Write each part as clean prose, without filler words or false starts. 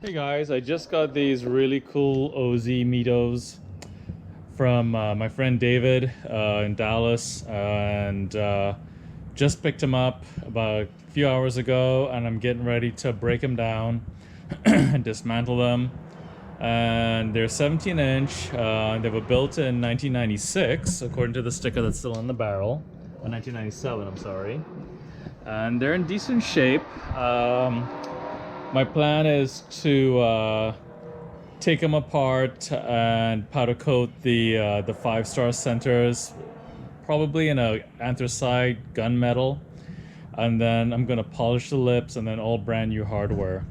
Hey guys, I just got these really cool OZ Mitos from my friend David in Dallas, and just picked them up about a few hours ago, and I'm getting ready to break them down and dismantle them. And they're 17-inch. They were built in 1996, according to the sticker that's still on the barrel. 1997, I'm sorry. And they're in decent shape. My plan is to take them apart and powder coat the 5-star centers, probably in a anthracite gunmetal, and then I'm gonna polish the lips and then all brand new hardware.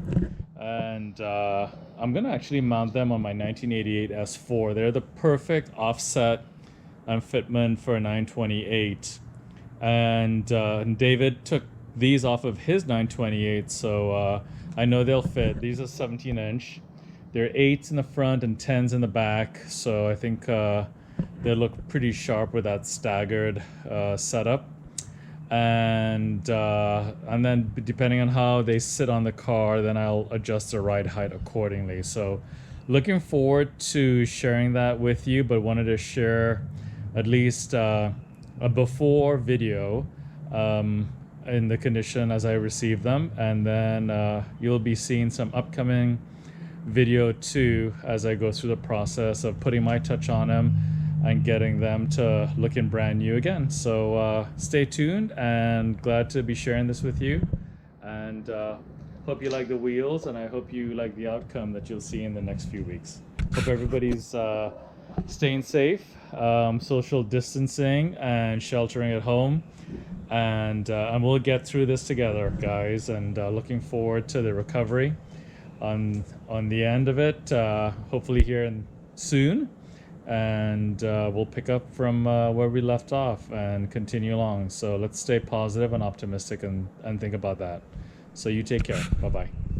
And I'm gonna actually mount them on my 1988 S4. They're the perfect offset and fitment for a 928. And David took these off of his 928, so I know they'll fit. These are 17-inch. They're 8s in the front and 10s in the back, so I think they look pretty sharp with that staggered setup. And then depending on how they sit on the car, then I'll adjust the ride height accordingly. So looking forward to sharing that with you, but wanted to share at least a before video in the condition as I receive them, and then you'll be seeing some upcoming video too as I go through the process of putting my touch on them and getting them to looking brand new again. So stay tuned, and glad to be sharing this with you, and hope you like the wheels, and I hope you like the outcome that you'll see in the next few weeks. Hope everybody's staying safe, social distancing and sheltering at home, and we'll get through this together, guys, and looking forward to the recovery on the end of it, hopefully here soon, and we'll pick up from where we left off and continue along. So let's stay positive and optimistic and think about that. So you take care. Bye bye.